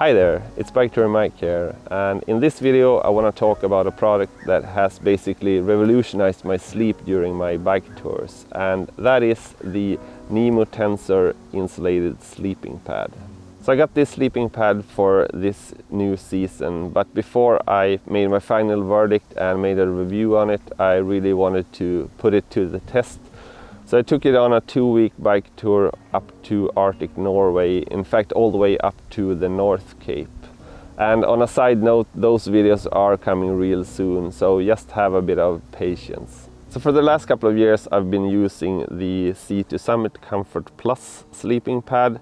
Hi there, it's Bike Tourer Mike here, and in this video I want to talk about a product that has basically revolutionized my sleep during my bike tours, and that is the Nemo Tensor insulated sleeping pad. So I got this sleeping pad for this new season, but before I made my final verdict and made a review on it, I really wanted to put it to the test. So I took it on a 2-week bike tour up to Arctic Norway, in fact all the way up to the North Cape. And on a side note, those videos are coming real soon, so just have a bit of patience. So for the last couple of years I've been using the Sea to Summit Comfort Plus sleeping pad,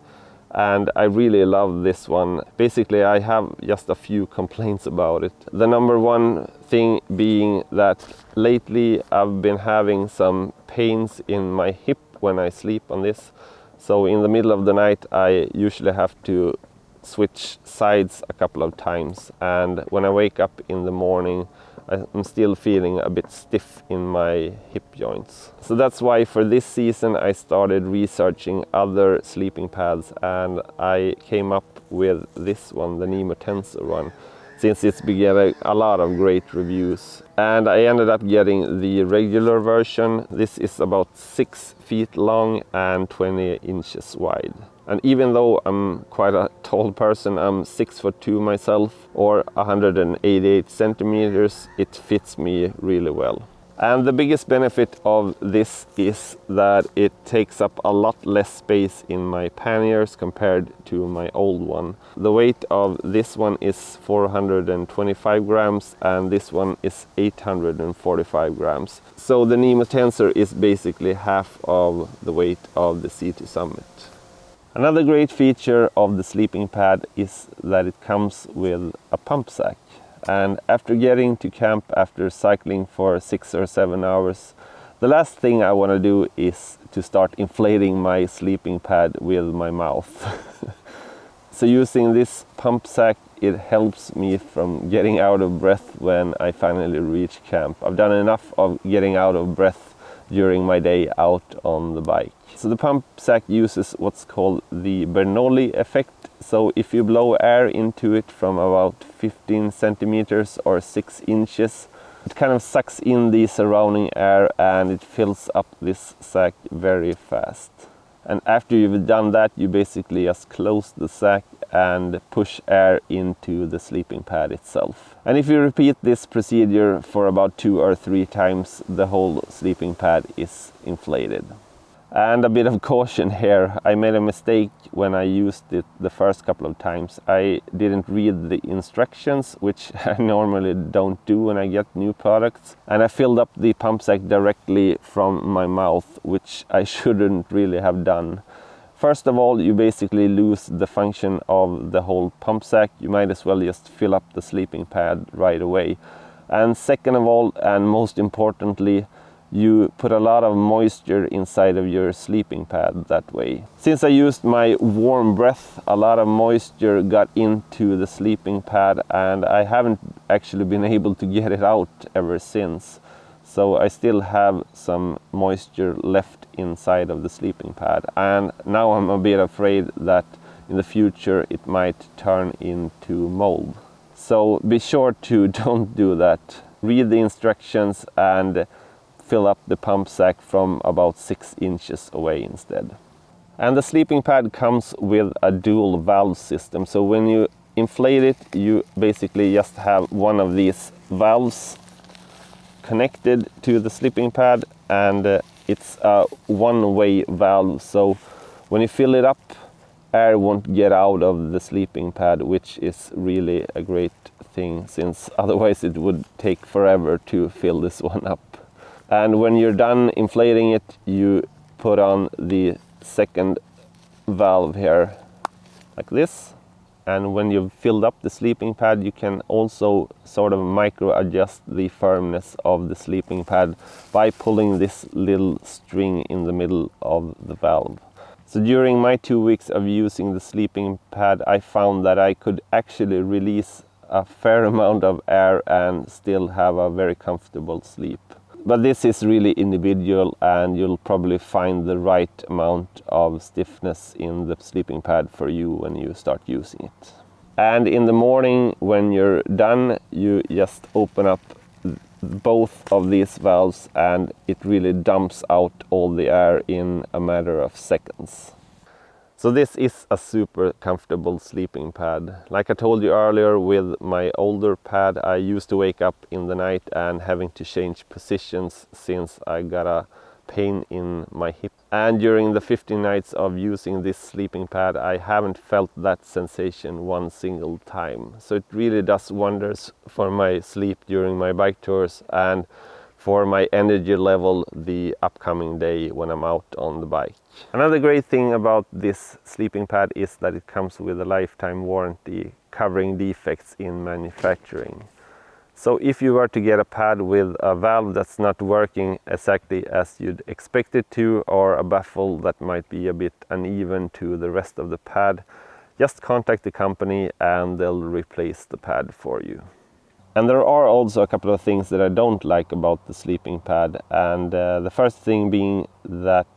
and I really love this one. Basically I have just a few complaints about it. The number one thing being that lately I've been having some pains in my hip when I sleep on this. So in the middle of the night I usually have to switch sides a couple of times, and when I wake up in the morning I'm still feeling a bit stiff in my hip joints. So that's why for this season I started researching other sleeping pads, and I came up with this one, the Nemo Tensor one, since it's been getting a lot of great reviews. And I ended up getting the regular version. This is about 6 feet long and 20 inches wide. And even though I'm quite a tall person, I'm 6'2" myself, or 188 centimeters, it fits me really well. And the biggest benefit of this is that it takes up a lot less space in my panniers compared to my old one. The weight of this one is 425 grams and this one is 845 grams. So the Nemo Tensor is basically half of the weight of the Sea to Summit. Another great feature of the sleeping pad is that it comes with a pump sack. And after getting to camp after cycling for 6 or 7 hours, the last thing I want to do is to start inflating my sleeping pad with my mouth. So using this pump sack, it helps me from getting out of breath when I finally reach camp. I've done enough of getting out of breath during my day out on the bike. So the pump sack uses what's called the Bernoulli effect. So if you blow air into it from about 15 centimeters or 6 inches, it kind of sucks in the surrounding air and it fills up this sack very fast. And after you've done that, you basically just close the sack and push air into the sleeping pad itself. And if you repeat this procedure for about 2 or 3 times, the whole sleeping pad is inflated. And a bit of caution here, I made a mistake when I used it the first couple of times. I didn't read the instructions, which I normally don't do when I get new products. And I filled up the pump sack directly from my mouth, which I shouldn't really have done. First of all, you basically lose the function of the whole pump sack. You might as well just fill up the sleeping pad right away. And second of all, and most importantly, you put a lot of moisture inside of your sleeping pad that way. Since I used my warm breath, a lot of moisture got into the sleeping pad and I haven't actually been able to get it out ever since. So I still have some moisture left inside of the sleeping pad, and now I'm a bit afraid that in the future it might turn into mold. So be sure to don't do that. Read the instructions and fill up the pump sack from about 6 inches away instead. And the sleeping pad comes with a dual valve system. So when you inflate it, you basically just have one of these valves connected to the sleeping pad, and it's a one-way valve. So when you fill it up, air won't get out of the sleeping pad, which is really a great thing, since otherwise it would take forever to fill this one up. And when you're done inflating it, you put on the second valve here, like this. And when you've filled up the sleeping pad, you can also sort of micro adjust the firmness of the sleeping pad by pulling this little string in the middle of the valve. So during my 2 weeks of using the sleeping pad, I found that I could actually release a fair amount of air and still have a very comfortable sleep. But this is really individual, and you'll probably find the right amount of stiffness in the sleeping pad for you when you start using it. And in the morning when you're done, you just open up both of these valves and it really dumps out all the air in a matter of seconds. So this is a super comfortable sleeping pad. Like I told you earlier, with my older pad I used to wake up in the night and having to change positions since I got a pain in my hip. And during the 15 nights of using this sleeping pad I haven't felt that sensation one single time. So it really does wonders for my sleep during my bike tours and for my energy level the upcoming day when I'm out on the bike. Another great thing about this sleeping pad is that it comes with a lifetime warranty covering defects in manufacturing. So if you were to get a pad with a valve that's not working exactly as you'd expect it to, or a baffle that might be a bit uneven to the rest of the pad, just contact the company and they'll replace the pad for you. And there are also a couple of things that I don't like about the sleeping pad, and the first thing being that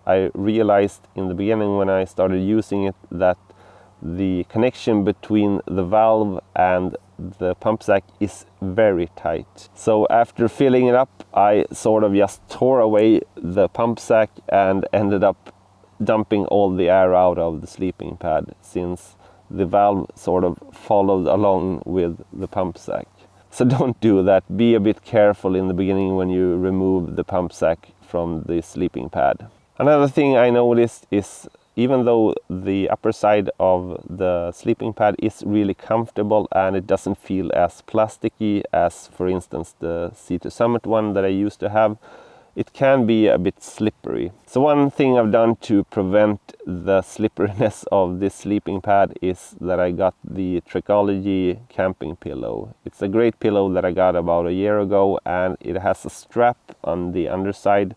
I realized in the beginning when I started using it that the connection between the valve and the pump sack is very tight. So after filling it up I sort of just tore away the pump sack and ended up dumping all the air out of the sleeping pad, since the valve sort of followed along with the pump sack. So don't do that. Be a bit careful in the beginning when you remove the pump sack from the sleeping pad. Another thing I noticed is, even though the upper side of the sleeping pad is really comfortable and it doesn't feel as plasticky as, for instance, the C2 Summit one that I used to have, it can be a bit slippery. So one thing I've done to prevent the slipperiness of this sleeping pad is that I got the Trekology camping pillow. It's a great pillow that I got about a year ago, and it has a strap on the underside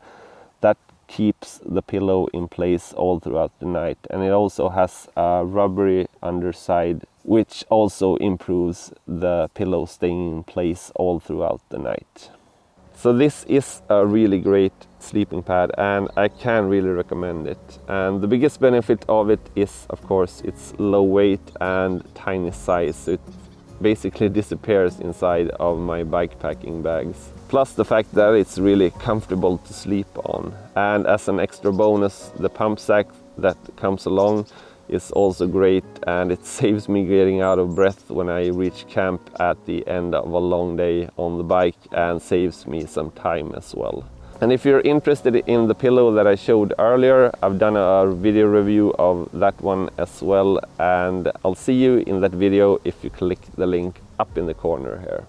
that keeps the pillow in place all throughout the night, and it also has a rubbery underside which also improves the pillow staying in place all throughout the night. So this is a really great sleeping pad and I can really recommend it. And the biggest benefit of it is, of course, its low weight and tiny size. So it basically disappears inside of my bikepacking bags. Plus the fact that it's really comfortable to sleep on. And as an extra bonus, the pump sack that comes along is also great, and it saves me getting out of breath when I reach camp at the end of a long day on the bike, and saves me some time as well. And if you're interested in the pillow that I showed earlier, I've done a video review of that one as well, and I'll see you in that video if you click the link up in the corner here.